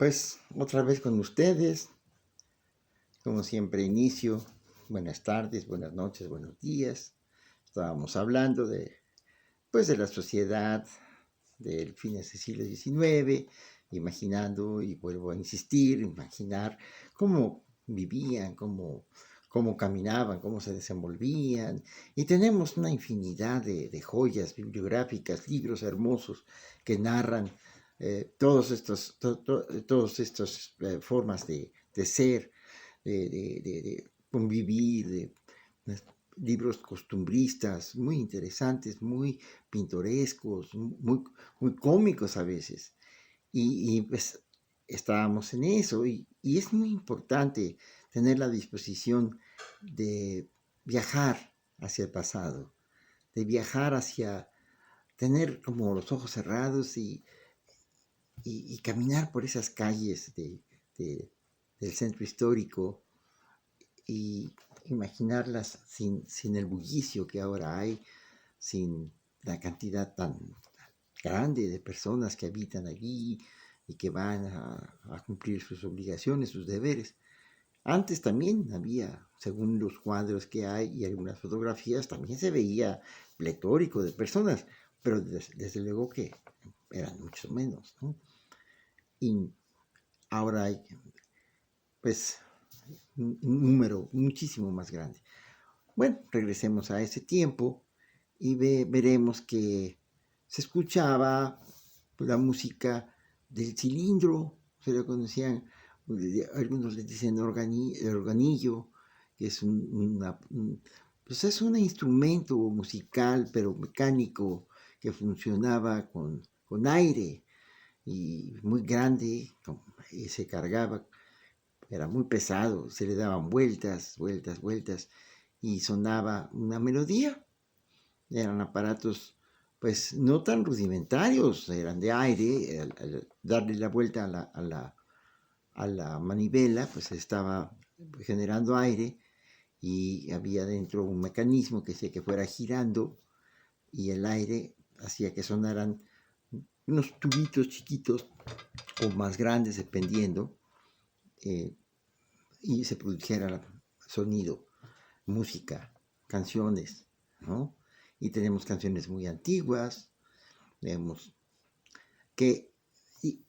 Pues otra vez con ustedes, como siempre inicio, buenas tardes, buenas noches, buenos días. Estábamos hablando de la sociedad del fines del siglo XIX, imaginando, y vuelvo a insistir, imaginar cómo vivían, cómo caminaban, cómo se desenvolvían. Y tenemos una infinidad de joyas bibliográficas, libros hermosos que narran todos estos formas de ser, de convivir, libros costumbristas muy interesantes, muy pintorescos, muy cómicos a veces. Pues estábamos en eso y es muy importante tener la disposición de viajar hacia el pasado, de viajar hacia, tener como los ojos cerrados y caminar por esas calles del centro histórico y imaginarlas sin el bullicio que ahora hay, sin la cantidad tan grande de personas que habitan allí y que van a cumplir sus obligaciones, sus deberes. Antes también había, según los cuadros que hay y algunas fotografías, también se veía pletórico de personas, pero desde luego que eran mucho menos, ¿no? Y ahora hay, pues, un número muchísimo más grande. Bueno, regresemos a ese tiempo y veremos que se escuchaba la música del cilindro, se lo conocían, algunos le dicen organillo, que es pues es un instrumento musical, pero mecánico, que funcionaba con aire y muy grande, y se cargaba, era muy pesado, se le daban vueltas, vueltas, vueltas, y sonaba una melodía. Eran aparatos, pues, no tan rudimentarios, eran de aire. Al darle la vuelta a la manivela, pues estaba generando aire y había dentro un mecanismo que hacía que fuera girando y el aire hacía que sonaran unos tubitos chiquitos o más grandes, dependiendo, eh, y se produjera sonido, música, canciones, ¿no? Y tenemos canciones muy antiguas, vemos que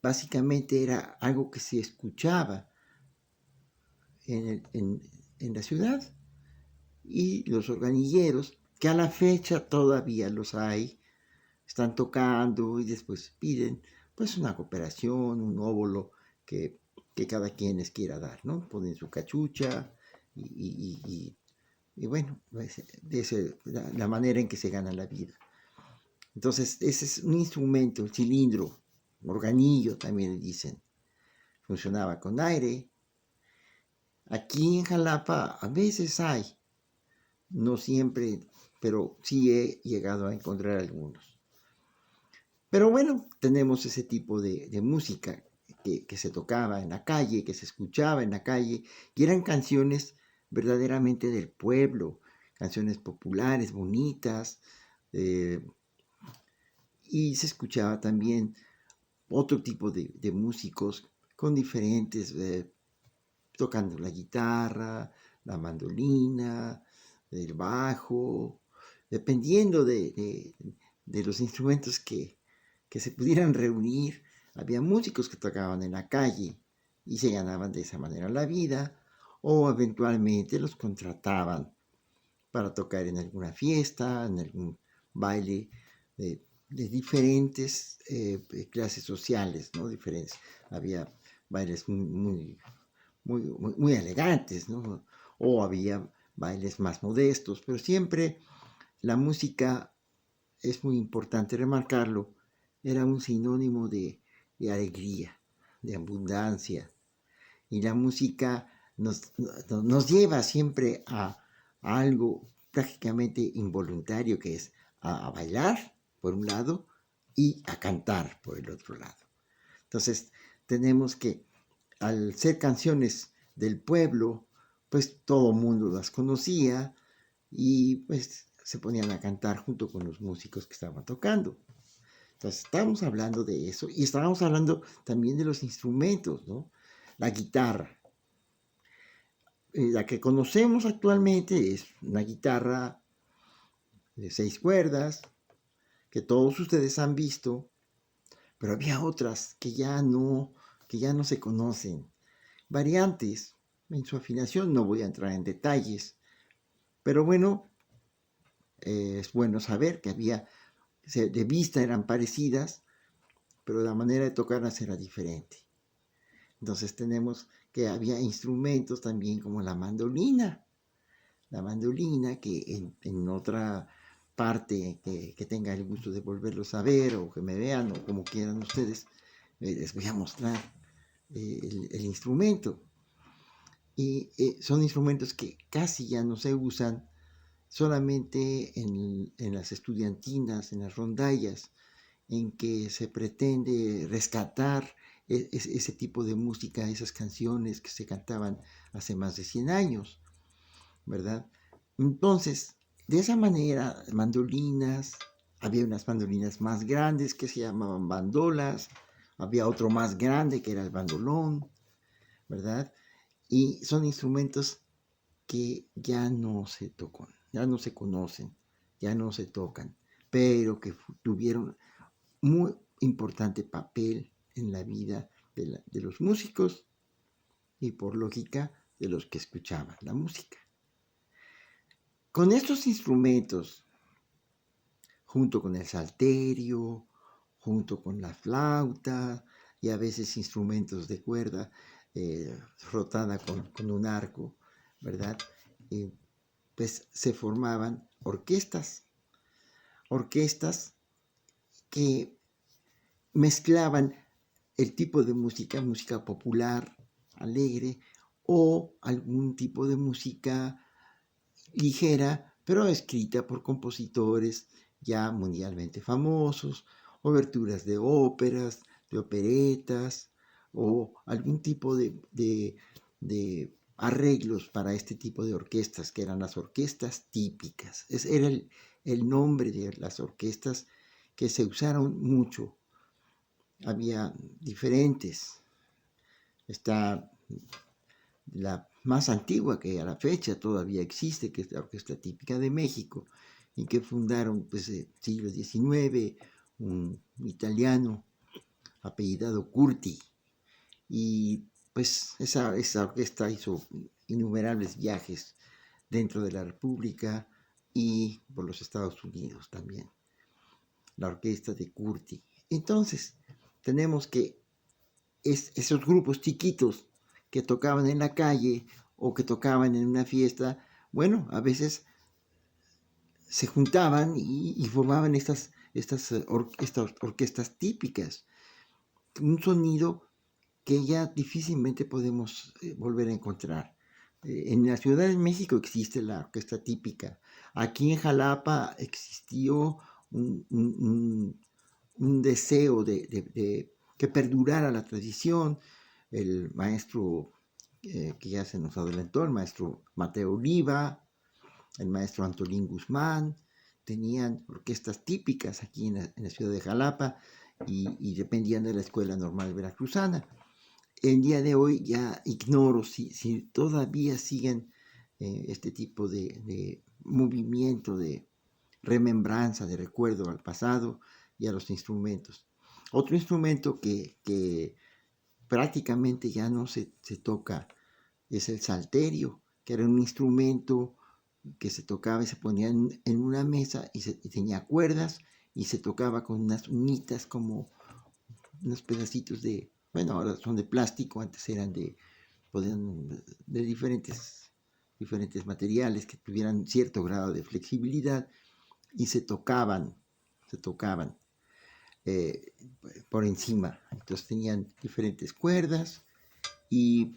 básicamente era algo que se escuchaba en la ciudad, y los organilleros, que a la fecha todavía los hay, están tocando y después piden pues una cooperación, un óbolo que cada quien les quiera dar, ¿no? Ponen su cachucha y bueno, la manera en que se gana la vida. Entonces, ese es un instrumento, el cilindro, organillo también le dicen. Funcionaba con aire. Aquí en Jalapa a veces hay, no siempre, pero sí he llegado a encontrar algunos. Pero bueno, tenemos ese tipo de música que se tocaba en la calle, que se escuchaba en la calle, y eran canciones verdaderamente del pueblo, canciones populares, bonitas, y se escuchaba también otro tipo de músicos con diferentes, tocando la guitarra, la mandolina, el bajo, dependiendo de los instrumentos que se pudieran reunir. Había músicos que tocaban en la calle y se ganaban de esa manera la vida, o eventualmente los contrataban para tocar en alguna fiesta, en algún baile de diferentes clases sociales, ¿no? Diferentes. Había bailes muy elegantes, ¿no? O había bailes más modestos, pero siempre la música, es muy importante remarcarlo, era un sinónimo de alegría, de abundancia. Y la música nos lleva siempre a algo prácticamente involuntario, que es a bailar, por un lado, y a cantar, por el otro lado. Entonces, tenemos que, al ser canciones del pueblo, pues todo el mundo las conocía y pues se ponían a cantar junto con los músicos que estaban tocando. Entonces, estábamos hablando de eso y estábamos hablando también de los instrumentos, ¿no? La guitarra. La que conocemos actualmente es una guitarra de 6 cuerdas, que todos ustedes han visto, pero había otras que ya no se conocen. Variantes en su afinación, no voy a entrar en detalles, pero bueno, es bueno saber que de vista eran parecidas, pero la manera de tocarlas era diferente. Entonces tenemos que había instrumentos también como la mandolina que en otra parte que tenga el gusto de volverlos a ver o que me vean o como quieran ustedes, les voy a mostrar el instrumento. Y son instrumentos que casi ya no se usan, solamente en las estudiantinas, en las rondallas, en que se pretende rescatar ese tipo de música, esas canciones que se cantaban hace más de 100 años, ¿verdad? Entonces, de esa manera, mandolinas, había unas mandolinas más grandes que se llamaban bandolas, había otro más grande que era el bandolón, ¿verdad? Y son instrumentos que ya no se tocan, ya no se conocen, ya no se tocan, pero que tuvieron muy importante papel en la vida de los músicos y por lógica de los que escuchaban la música. Con estos instrumentos, junto con el salterio, junto con la flauta y a veces instrumentos de cuerda rotada con un arco, ¿verdad? Pues se formaban orquestas que mezclaban el tipo de música popular, alegre, o algún tipo de música ligera, pero escrita por compositores ya mundialmente famosos, oberturas de óperas, de operetas, o algún tipo de arreglos para este tipo de orquestas, que eran las orquestas típicas. Ese era el nombre de las orquestas que se usaron mucho. Había diferentes. Está la más antigua que a la fecha todavía existe, que es la Orquesta Típica de México, y que fundaron pues el siglo XIX, un italiano apellidado Curti. Y pues esa orquesta hizo innumerables viajes dentro de la República y por los Estados Unidos también, la orquesta de Curti. Entonces, tenemos que esos grupos chiquitos que tocaban en la calle o que tocaban en una fiesta, bueno, a veces se juntaban y formaban estas orquestas típicas. Un sonido que ya difícilmente podemos volver a encontrar. En la Ciudad de México existe la orquesta típica. Aquí en Jalapa existió un deseo de que perdurara la tradición. El maestro que ya se nos adelantó, el maestro Mateo Oliva, el maestro Antolín Guzmán, tenían orquestas típicas aquí en la ciudad de Jalapa y dependían de la Escuela Normal Veracruzana. El día de hoy ya ignoro si todavía siguen este tipo de movimiento, de remembranza, de recuerdo al pasado y a los instrumentos. Otro instrumento que prácticamente ya no se toca es el salterio, que era un instrumento que se tocaba y se ponía en una mesa y tenía cuerdas y se tocaba con unas unitas como unos pedacitos bueno, ahora son de plástico, antes eran de diferentes materiales que tuvieran cierto grado de flexibilidad y se tocaban eh, por encima. Entonces tenían diferentes cuerdas y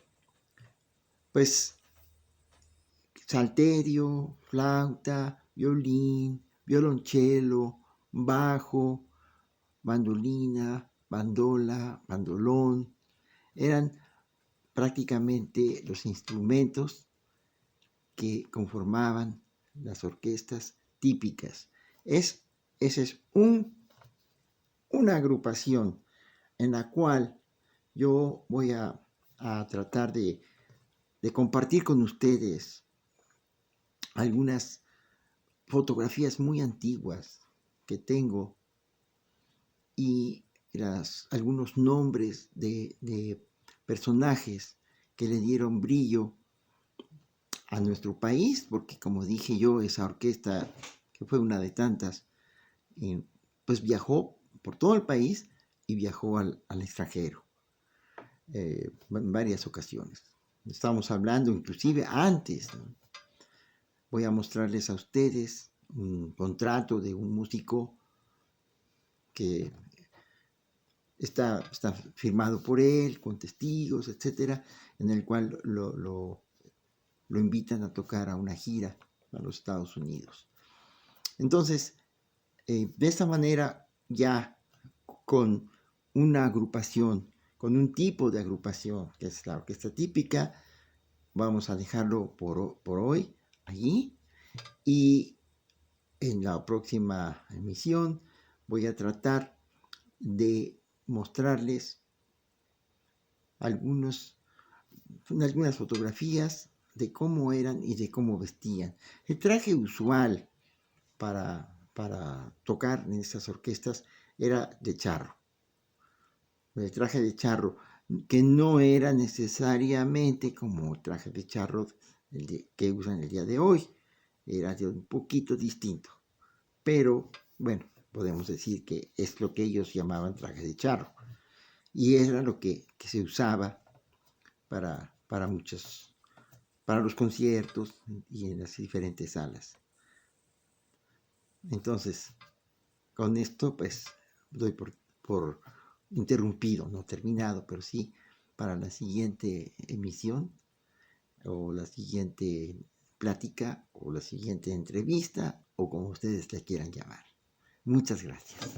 pues salterio, flauta, violín, violonchelo, bajo, mandolina, bandola, bandolón, eran prácticamente los instrumentos que conformaban las orquestas típicas. Ese es un una agrupación en la cual yo voy a tratar de compartir con ustedes algunas fotografías muy antiguas que tengo y algunos nombres de personajes que le dieron brillo a nuestro país, porque como dije yo, esa orquesta, que fue una de tantas, pues viajó por todo el país y viajó al extranjero en varias ocasiones. Estamos hablando inclusive antes, ¿no? Voy a mostrarles a ustedes un contrato de un músico que está firmado por él, con testigos, etcétera, en el cual lo invitan a tocar a una gira a los Estados Unidos. Entonces, de esta manera, ya con una agrupación, con un tipo de agrupación, que es la orquesta típica, vamos a dejarlo por hoy allí, y en la próxima emisión voy a tratar de mostrarles algunas fotografías de cómo eran y de cómo vestían. El traje usual para tocar en estas orquestas era de charro. El traje de charro, que no era necesariamente como el traje de charro que usan el día de hoy, era de un poquito distinto. Pero, bueno, podemos decir que es lo que ellos llamaban traje de charro. Y era lo que se usaba para los conciertos y en las diferentes salas. Entonces, con esto, pues, doy por interrumpido, no terminado, pero sí para la siguiente emisión o la siguiente plática o la siguiente entrevista o como ustedes la quieran llamar. Muchas gracias.